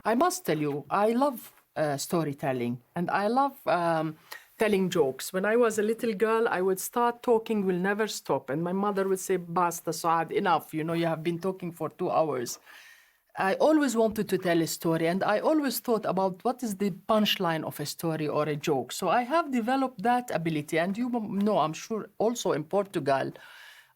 I must tell you, I love storytelling, and I love telling jokes. When I was a little girl, I would start talking, will never stop. And my mother would say, Basta, Suad, enough. You know, you have been talking for 2 hours. I always wanted to tell a story, and I always thought about what is the punchline of a story or a joke. So I have developed that ability. And you know, I'm sure also in Portugal,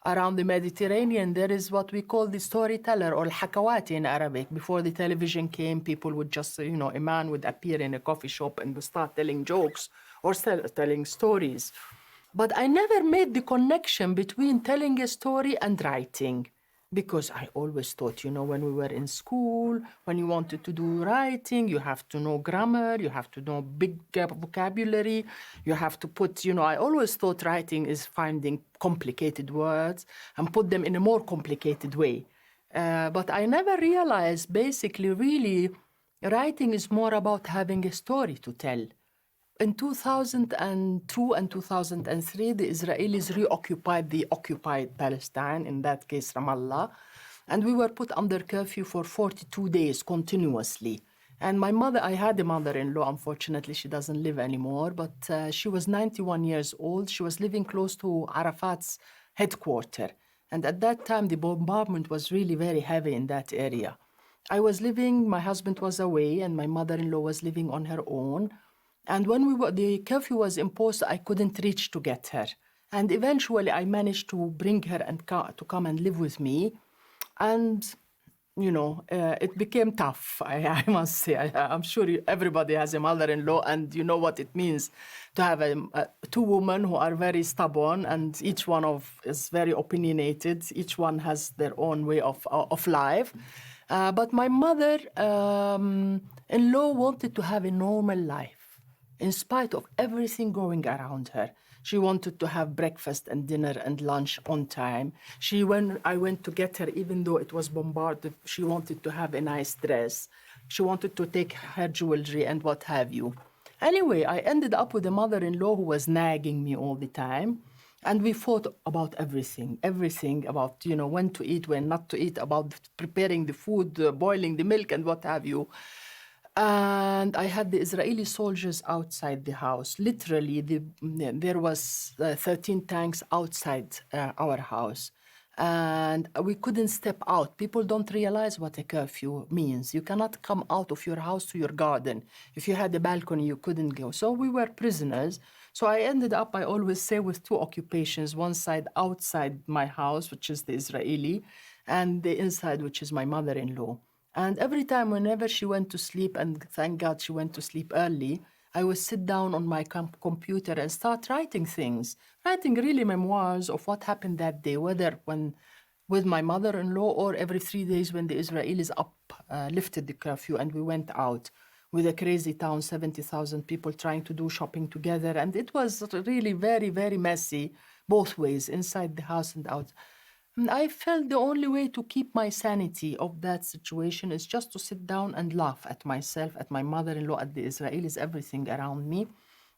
around the Mediterranean, there is what we call the storyteller or al-hakawati in Arabic. Before the television came, people would just, you know, a man would appear in a coffee shop and would start telling jokes or telling stories. But I never made the connection between telling a story and writing. Because I always thought, you know, when we were in school, when you wanted to do writing, you have to know grammar, you have to know big vocabulary, you have to put, you know, I always thought writing is finding complicated words and put them in a more complicated way. But I never realized, basically, really, writing is more about having a story to tell. In 2002 and 2003, the Israelis reoccupied the occupied Palestine, in that case Ramallah, and we were put under curfew for 42 days continuously. And my mother, I had a mother-in-law, unfortunately, she doesn't live anymore, but she was 91 years old. She was living close to Arafat's headquarters. And at that time, the bombardment was really very heavy in that area. I was living, my husband was away, and my mother-in-law was living on her own. And when the curfew was imposed, I couldn't reach to get her. And eventually I managed to bring her and to come and live with me. And, you know, it became tough, I must say. I'm sure everybody has a mother-in-law, and you know what it means to have two women who are very stubborn, and each one is very opinionated. Each one has their own way of life. But my mother-in-law wanted to have a normal life. In spite of everything going around her, she wanted to have breakfast and dinner and lunch on time. When I went to get her, even though it was bombarded, she wanted to have a nice dress. She wanted to take her jewelry and what have you. Anyway, I ended up with a mother-in-law who was nagging me all the time. And we fought about everything about, you know, when to eat, when not to eat, about preparing the food, boiling the milk and what have you. And I had the Israeli soldiers outside the house. Literally, there was 13 tanks outside our house. And we couldn't step out. People don't realize what a curfew means. You cannot come out of your house to your garden. If you had a balcony, you couldn't go. So we were prisoners. So I ended up, I always say, with two occupations. One side outside my house, which is the Israeli, and the inside, which is my mother-in-law. And every time, whenever she went to sleep, and thank God she went to sleep early, I would sit down on my computer and start writing things, writing really memoirs of what happened that day, whether with my mother-in-law or every 3 days when the Israelis lifted the curfew and we went out with a crazy town, 70,000 people trying to do shopping together. And it was really very, very messy, both ways, inside the house and out. And I felt the only way to keep my sanity of that situation is just to sit down and laugh at myself, at my mother-in-law, at the Israelis, everything around me.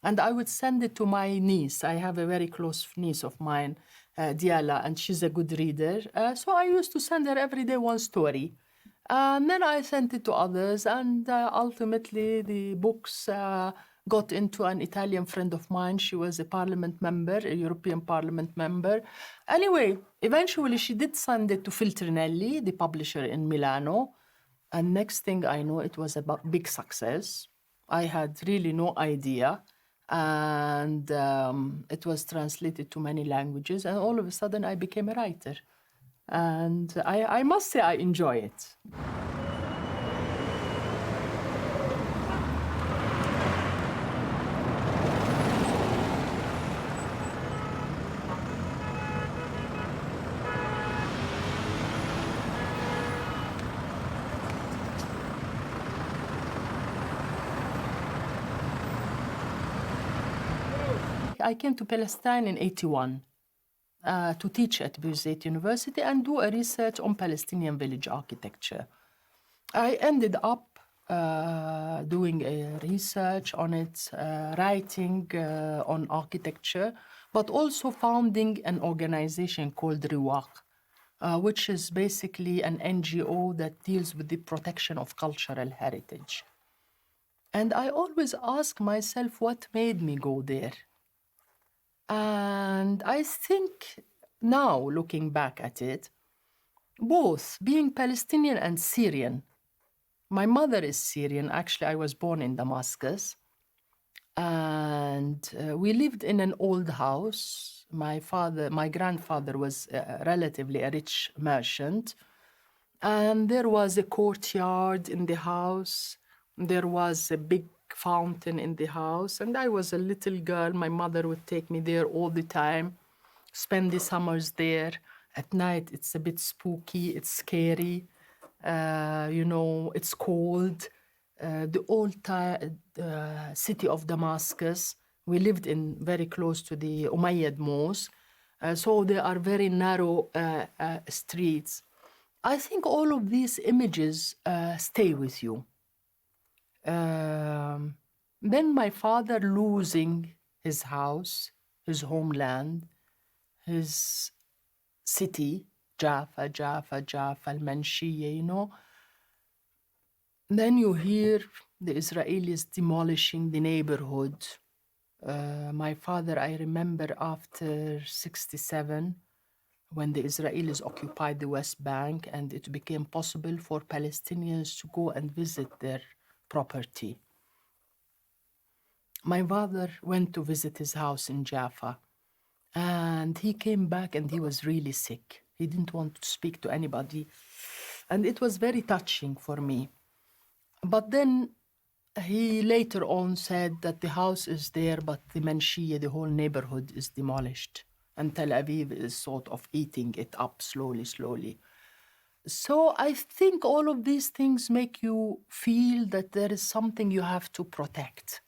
And I would send it to my niece. I have a very close niece of mine, Diala, and she's a good reader. So I used to send her every day one story. And then I sent it to others, and ultimately the books got into an Italian friend of mine. She was a parliament member, a European Parliament member. Anyway, eventually she did send it to Feltrinelli, the publisher in Milano. And next thing I know, it was a big success. I had really no idea. And it was translated to many languages. And all of a sudden, I became a writer. And I must say I enjoy it. I came to Palestine in 1981 to teach at Birzeit University and do a research on Palestinian village architecture. I ended up doing a research on it, writing on architecture, but also founding an organization called Riwaq. which is basically an NGO that deals with the protection of cultural heritage. And I always ask myself what made me go there. And I think now, looking back at it, both being Palestinian and Syrian. My mother is Syrian. Actually, I was born in Damascus. And we lived in an old house. My grandfather was relatively a rich merchant. And there was a courtyard in the house. There was a big fountain in the house. And I was a little girl. My mother would take me there all the time, spend the summers there. At night, it's a bit spooky, it's scary. It's cold. The old city of Damascus, we lived in very close to the Umayyad mosque. So there are very narrow streets. I think all of these images stay with you. Then my father losing his house, his homeland, his city, Jaffa, Al-Manshiyya, Then you hear the Israelis demolishing the neighborhood. My father, I remember after 1967, when the Israelis occupied the West Bank and it became possible for Palestinians to go and visit their property. My father went to visit his house in Jaffa, and he came back and he was really sick. He didn't want to speak to anybody, and it was very touching for me. But then he later on said that the house is there, but the Manshiyya, the whole neighborhood, is demolished. And Tel Aviv is sort of eating it up slowly. So I think all of these things make you feel that there is something you have to protect.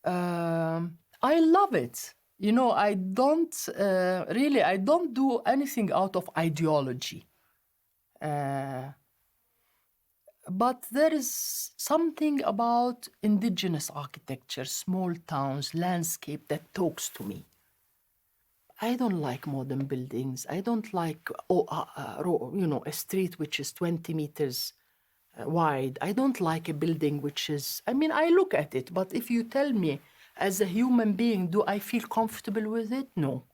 I love it. I don't do anything out of ideology. But there is something about indigenous architecture, small towns, landscape that talks to me. I don't like modern buildings. I don't like a street which is 20 meters wide. I don't like a building which is, I look at it, but if you tell me as a human being, do I feel comfortable with it? No.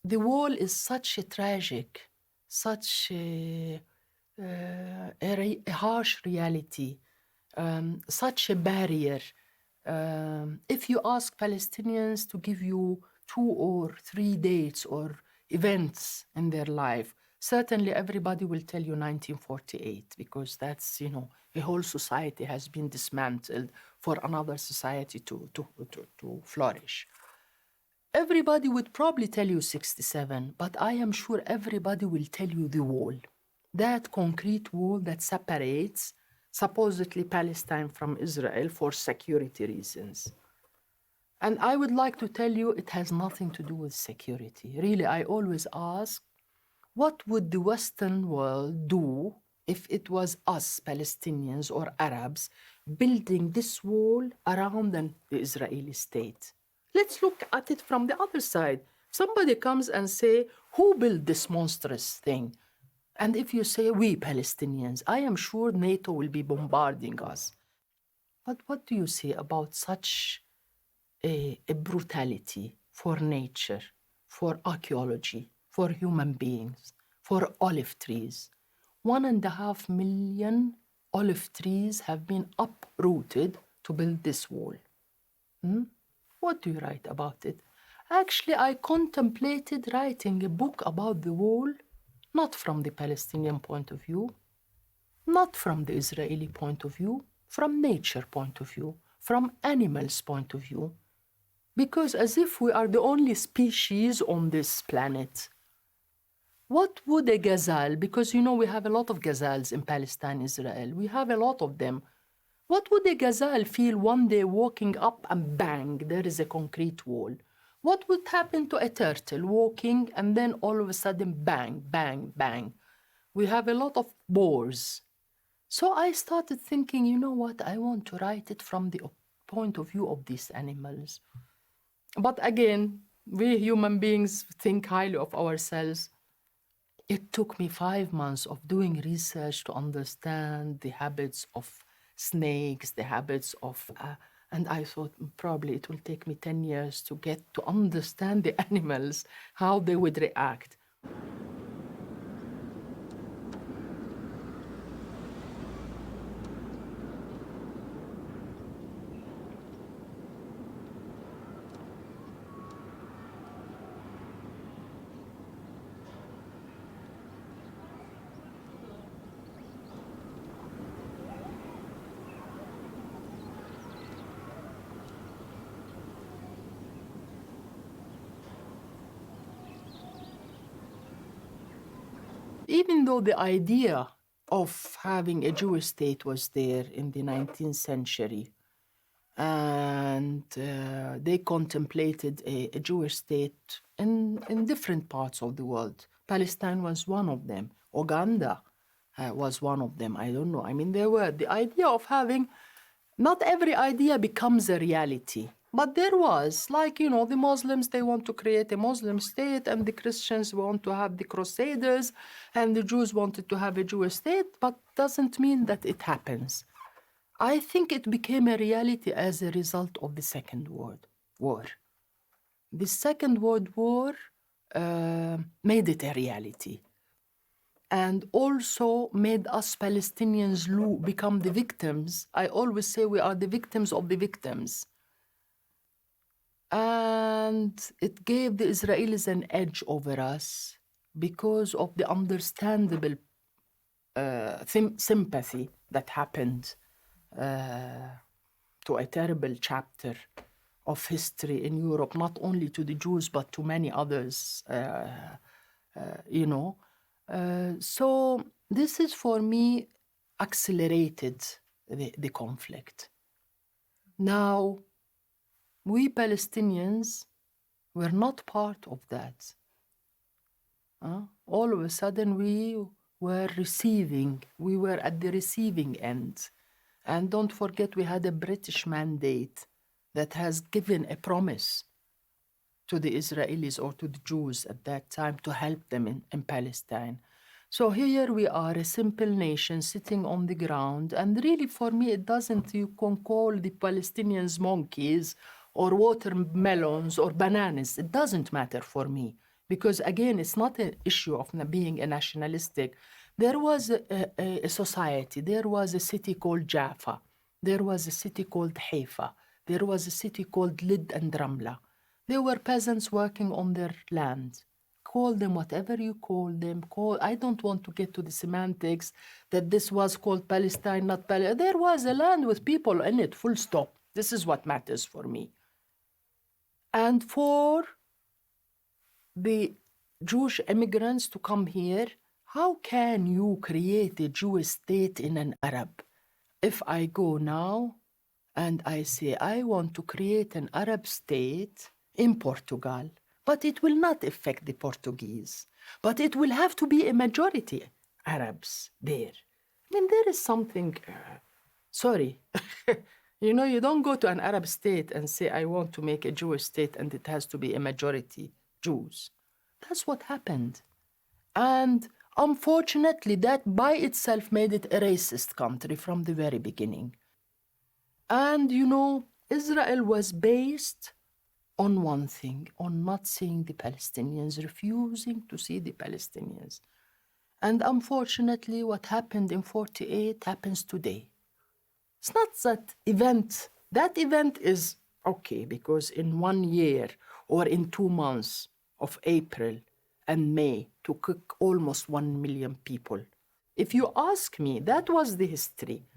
The wall is such a tragic, such a harsh reality, such a barrier. If you ask Palestinians to give you 2 or 3 dates or events in their life, certainly everybody will tell you 1948, because that's, a whole society has been dismantled for another society to flourish. Everybody would probably tell you 1967, but I am sure everybody will tell you the wall. That concrete wall that separates supposedly Palestine from Israel for security reasons. And I would like to tell you it has nothing to do with security. Really, I always ask, what would the Western world do if it was us, Palestinians or Arabs, building this wall around the Israeli state? Let's look at it from the other side. Somebody comes and say, who built this monstrous thing? And if you say, we Palestinians, I am sure NATO will be bombarding us. But what do you say about such a brutality for nature, for archaeology, for human beings, for olive trees? 1.5 million olive trees have been uprooted to build this wall. What do you write about it? Actually, I contemplated writing a book about the wall, not from the Palestinian point of view, not from the Israeli point of view, from nature point of view, from animals' point of view. Because as if we are the only species on this planet. What would a gazelle, because we have a lot of gazelles in Palestine, Israel, we have a lot of them. What would a gazelle feel one day walking up and bang, there is a concrete wall? What would happen to a turtle walking and then all of a sudden bang, bang, bang? We have a lot of boars. So I started thinking, you know what, I want to write it from the point of view of these animals. But again, we human beings think highly of ourselves. It took me 5 months of doing research to understand the habits of snakes, the habits of, and I thought probably it will take me 10 years to get to understand the animals, how they would react. Even though the idea of having a Jewish state was there in the 19th century, and they contemplated a Jewish state in different parts of the world. Palestine was one of them. Uganda was one of them. I don't know. I mean, there were the idea of having, not every idea becomes a reality. But there was, like, you know, the Muslims, they want to create a Muslim state, and the Christians want to have the Crusaders, and the Jews wanted to have a Jewish state, but doesn't mean that it happens. I think it became a reality as a result of the Second World War. The Second World War made it a reality, and also made us Palestinians become the victims. I always say we are the victims of the victims. And it gave the Israelis an edge over us because of the understandable sympathy that happened to a terrible chapter of history in Europe, not only to the Jews, but to many others, you know. So this is, for me, accelerated the conflict. Now, we Palestinians were not part of that. All of a sudden, we were at the receiving end. And don't forget, we had a British mandate that has given a promise to the Israelis or to the Jews at that time to help them in Palestine. So here we are, a simple nation sitting on the ground. And really, for me, it doesn't, you can call the Palestinians monkeys or watermelons or bananas. It doesn't matter for me. Because again, it's not an issue of being a nationalistic. There was a society, there was a city called Jaffa, there was a city called Haifa, there was a city called Lid and Ramla. They were peasants working on their land. Call them whatever you call them. I don't want to get to the semantics that this was called Palestine, not Palestine. There was a land with people in it, full stop. This is what matters for me. And for the Jewish immigrants to come here, how can you create a Jewish state in an Arab? If I go now and I say I want to create an Arab state in Portugal, but it will not affect the Portuguese, but it will have to be a majority Arabs there. I mean, there is something, sorry. You know, you don't go to an Arab state and say, I want to make a Jewish state and it has to be a majority Jews. That's what happened. And unfortunately, that by itself made it a racist country from the very beginning. And, you know, Israel was based on one thing, on not seeing the Palestinians, refusing to see the Palestinians. And unfortunately, what happened in 1948 happens today. It's not that event is okay, because in 1 year or in 2 months of April and May to cook almost 1 million people. If you ask me, that was the history.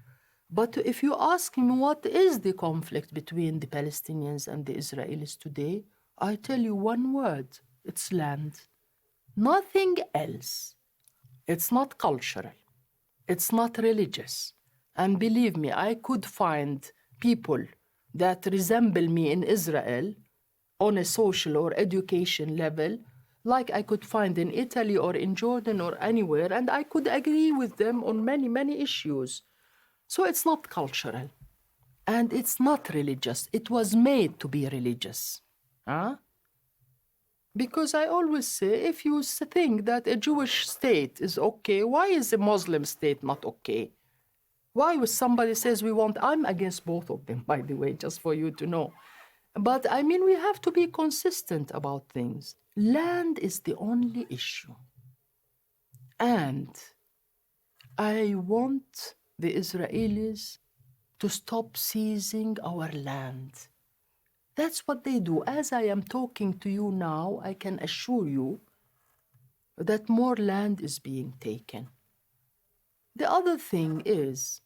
But if you ask me what is the conflict between the Palestinians and the Israelis today, I tell you one word, it's land. Nothing else. It's not cultural. It's not religious. And believe me, I could find people that resemble me in Israel on a social or education level, like I could find in Italy or in Jordan or anywhere, and I could agree with them on many, many issues. So it's not cultural. And it's not religious. It was made to be religious. Huh? Because I always say, if you think that a Jewish state is okay, why is a Muslim state not okay? Why would somebody says we want, I'm against both of them, by the way, just for you to know. But I mean, we have to be consistent about things. Land is the only issue. And I want the Israelis to stop seizing our land. That's what they do. As I am talking to you now, I can assure you that more land is being taken. The other thing is,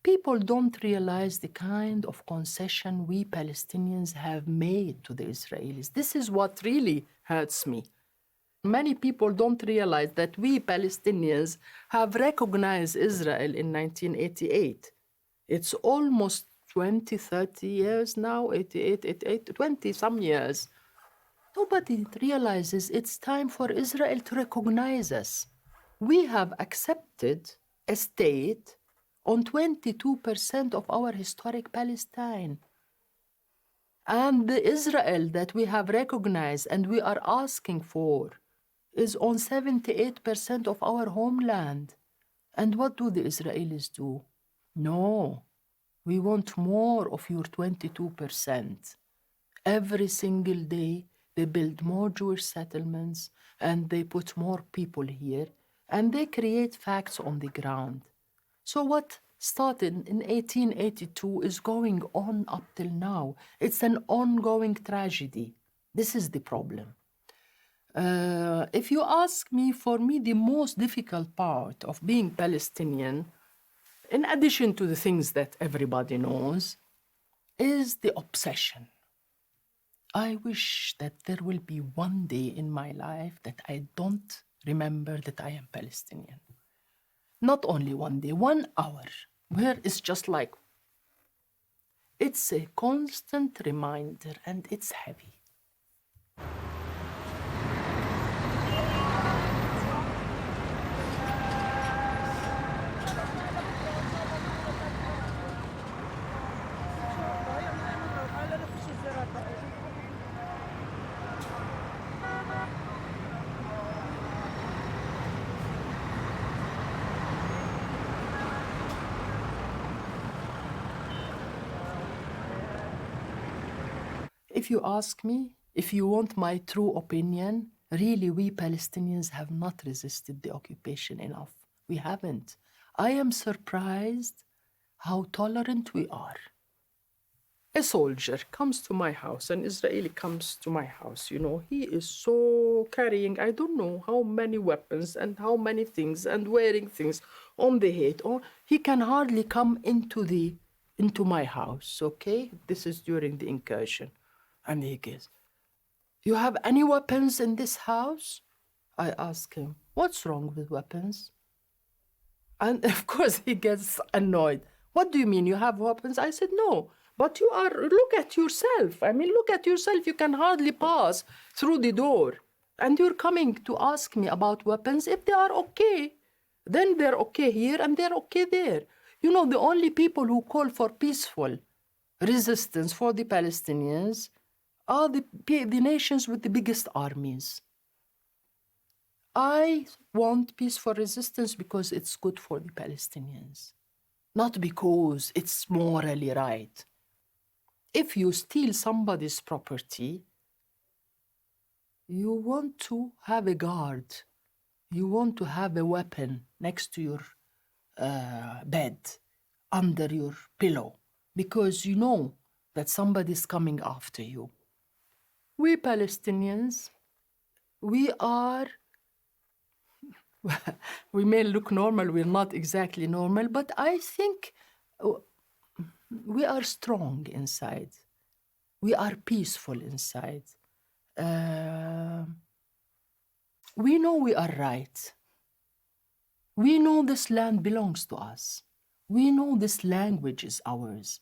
people don't realize the kind of concession we Palestinians have made to the Israelis. This is what really hurts me. Many people don't realize that we Palestinians have recognized Israel in 1988. It's almost 20, 30 years now, 88, 88, 20 some years. Nobody realizes it's time for Israel to recognize us. We have accepted a state on 22% of our historic Palestine. And the Israel that we have recognized and we are asking for is on 78% of our homeland. And what do the Israelis do? No, we want more of your 22%. Every single day, they build more Jewish settlements and they put more people here and they create facts on the ground. So what started in 1882 is going on up till now. It's an ongoing tragedy. This is the problem. If you ask me, for me, the most difficult part of being Palestinian, in addition to the things that everybody knows, is the obsession. I wish that there will be one day in my life that I don't remember that I am Palestinian. Not only one day, 1 hour, where it's just like, it's a constant reminder and it's heavy. If you ask me, if you want my true opinion, really we Palestinians have not resisted the occupation enough. We haven't. I am surprised how tolerant we are. A soldier comes to my house, an Israeli comes to my house, he is so carrying, I don't know how many weapons and how many things and wearing things on the head. Or he can hardly come into my house, okay? This is during the incursion. And he goes, you have any weapons in this house? I ask him, what's wrong with weapons? And of course he gets annoyed. What do you mean you have weapons? I said, no, but look at yourself. I mean, look at yourself. You can hardly pass through the door. And you're coming to ask me about weapons. If they are okay, then they're okay here and they're okay there. The only people who call for peaceful resistance for the Palestinians are the nations with the biggest armies. I want peaceful resistance because it's good for the Palestinians, not because it's morally right. If you steal somebody's property, you want to have a guard. You want to have a weapon next to your bed, under your pillow, because you know that somebody's coming after you. We Palestinians, we may look normal, we're not exactly normal, but I think we are strong inside. We are peaceful inside. We know we are right. We know this land belongs to us. We know this language is ours.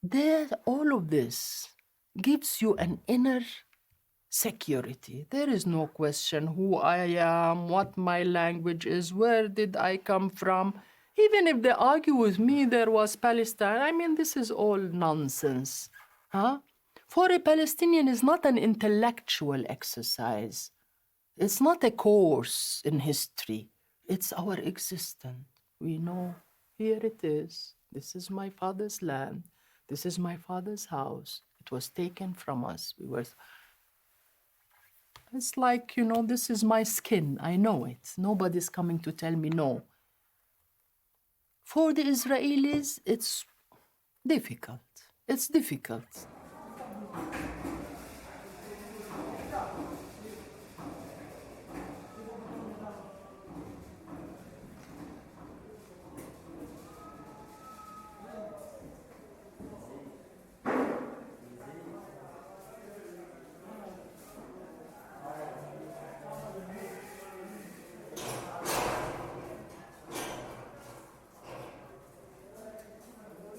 There, all of this gives you an inner security. There is no question who I am, what my language is, where did I come from. Even if they argue with me, there was Palestine. I mean, this is all nonsense. Huh? For a Palestinian, it's not an intellectual exercise. It's not a course in history. It's our existence. We know, here it is. This is my father's land. This is my father's house. It was taken from us. It's like, this is my skin. I know it. Nobody's coming to tell me no. For the Israelis, it's difficult. It's difficult.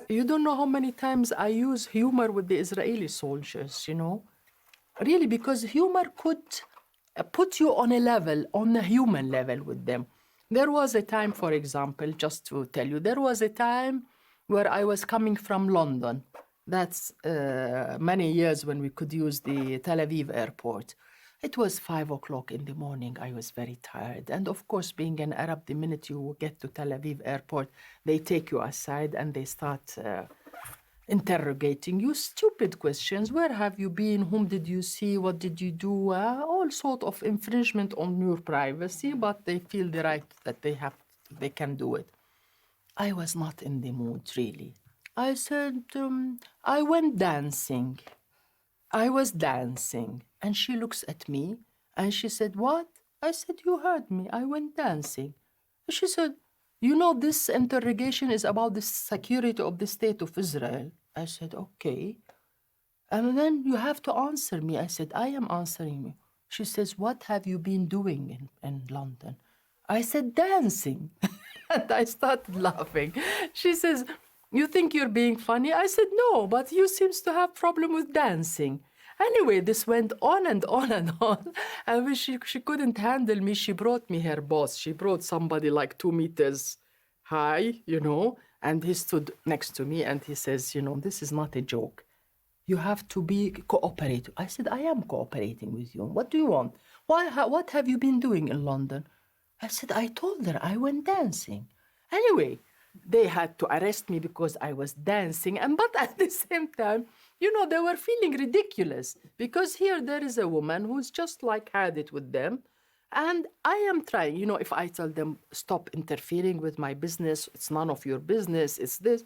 You don't know how many times I use humor with the Israeli soldiers, Really, because humor could put you on a human level with them. There was a time, for example, just to tell you, there was a time where I was coming from London. That's many years when we could use the Tel Aviv airport. It was 5 o'clock in the morning. I was very tired. And of course, being an Arab, the minute you get to Tel Aviv airport, they take you aside and they start interrogating you. Stupid questions. Where have you been? Whom did you see? What did you do? All sort of infringement on your privacy, but they feel the right that they can do it. I was not in the mood, really. I said, I went dancing. I was dancing. And she looks at me and she said, what? I said, you heard me. I went dancing. She said, this interrogation is about the security of the state of Israel. I said, okay. And then you have to answer me. I said, I am answering you. She says, what have you been doing in London? I said, dancing. And I started laughing. She says, you think you're being funny? I said, no, but you seems to have problem with dancing. Anyway, this went on and on and on. And when she couldn't handle me, she brought me her boss. She brought somebody like 2 meters high, and he stood next to me and he says, this is not a joke. You have to be cooperative. I said, I am cooperating with you. What do you want? What have you been doing in London? I said, I told her I went dancing. Anyway, they had to arrest me because I was dancing. But at the same time, they were feeling ridiculous because here there is a woman who's just like had it with them. And I am trying, if I tell them, stop interfering with my business, it's none of your business, it's this.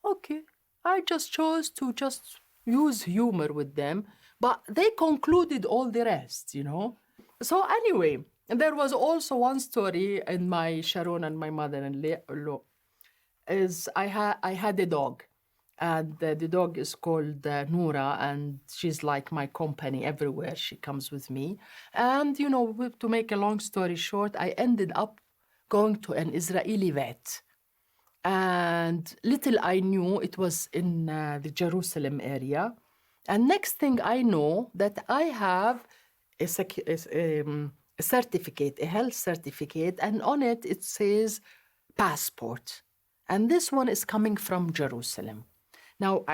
Okay, I just chose to just use humor with them, but they concluded all the rest, So anyway, there was also one story in my Sharon and my mother-in-law, is I had a dog. And the dog is called Noura, and she's like my company everywhere. She comes with me. And, to make a long story short, I ended up going to an Israeli vet. And little I knew it was in the Jerusalem area. And next thing I know that I have a certificate, a health certificate, and on it says passport. And this one is coming from Jerusalem. Now,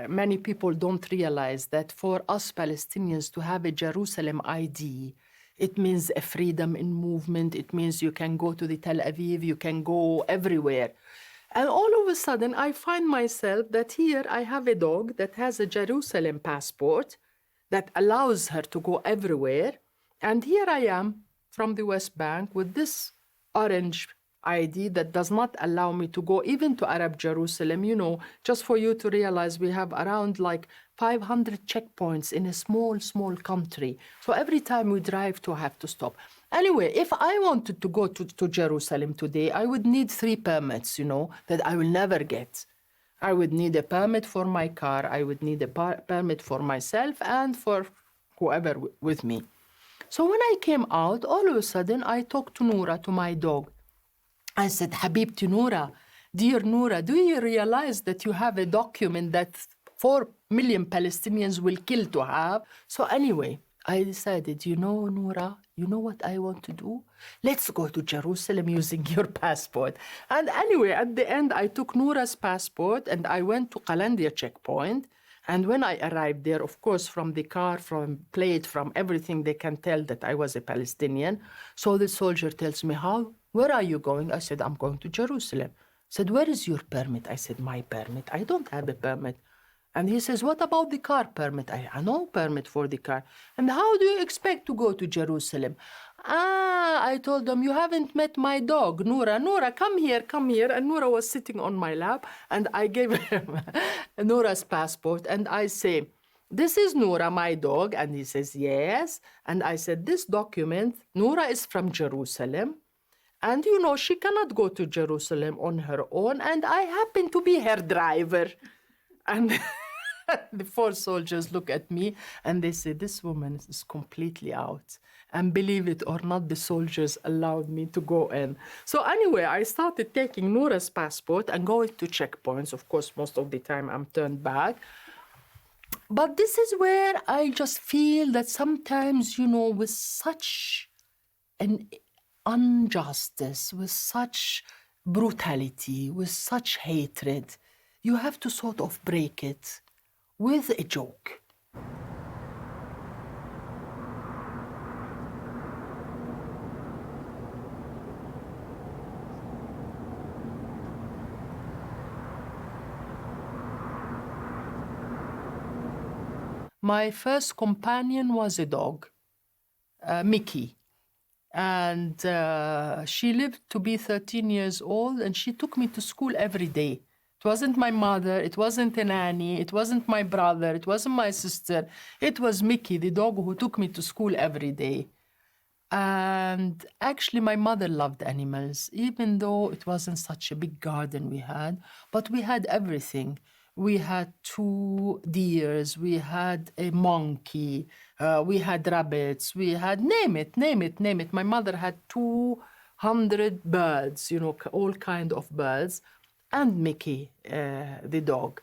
many people don't realize that for us Palestinians to have a Jerusalem ID, it means a freedom in movement. It means you can go to the Tel Aviv, you can go everywhere. And all of a sudden, I find myself that here I have a dog that has a Jerusalem passport that allows her to go everywhere. And here I am from the West Bank with this orange ID that does not allow me to go even to Arab Jerusalem. Just for you to realize, we have around like 500 checkpoints in a small country. So every time we drive to have to stop. Anyway, if I wanted to go to Jerusalem today, I would need 3 permits, that I will never get. I would need a permit for my car. I would need a permit for myself and for whoever with me. So when I came out, all of a sudden, I talked to Noura, to my dog. I said, Habibti Noura, dear Noura, do you realize that you have a document that 4 million Palestinians will kill to have? So anyway, I decided, Noura, you know what I want to do? Let's go to Jerusalem using your passport. And anyway, at the end, I took Noura's passport and I went to Qalandia checkpoint. And when I arrived there, of course, from the car, from plate, from everything, they can tell that I was a Palestinian. So the soldier tells me, where are you going? I said, I'm going to Jerusalem. Said, where is your permit? I said, my permit? I don't have a permit. And he says, what about the car permit? I have no permit for the car. And how do you expect to go to Jerusalem? I told them, you haven't met my dog, Noura. Noura, come here, come here. And Noura was sitting on my lap. And I gave him Noura's passport. And I say, this is Noura, my dog. And he says, yes. And I said, this document, Noura is from Jerusalem. And, she cannot go to Jerusalem on her own. And I happen to be her driver. And the 4 soldiers look at me and they say, this woman is completely out. And believe it or not, the soldiers allowed me to go in. So anyway, I started taking Noura's passport and going to checkpoints. Of course, most of the time I'm turned back. But this is where I just feel that sometimes, with such an injustice, with such brutality, with such hatred, you have to sort of break it with a joke. My first companion was a dog, Mickey. And she lived to be 13 years old, and she took me to school every day. It wasn't my mother, it wasn't a nanny, it wasn't my brother, it wasn't my sister. It was Mickey, the dog who took me to school every day. And actually, my mother loved animals, even though it wasn't such a big garden we had, but we had everything. We had 2 deers, we had a monkey, we had rabbits, we had, name it. My mother had 200 birds, all kind of birds. And Mickey, the dog.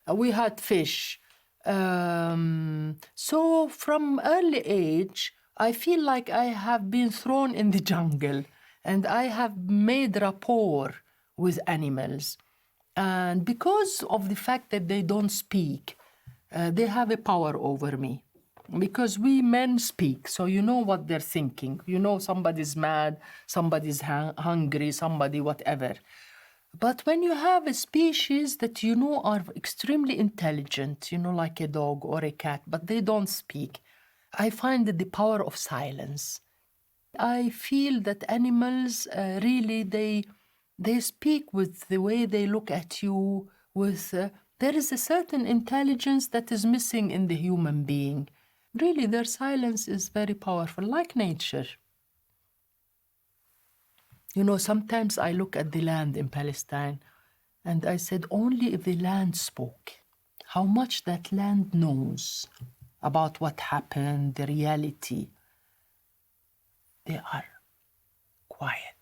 We had fish. So from early age, I feel like I have been thrown in the jungle and I have made rapport with animals. And because of the fact that they don't speak, they have a power over me. Because we men speak, so you know what they're thinking. Somebody's mad, somebody's hungry, somebody whatever. But when you have a species that are extremely intelligent, like a dog or a cat, but they don't speak, I find that the power of silence. I feel that animals really, they speak with the way they look at you, there is a certain intelligence that is missing in the human being. Really, their silence is very powerful, like nature. Sometimes I look at the land in Palestine and I said, only if the land spoke, how much that land knows about what happened, the reality, they are quiet.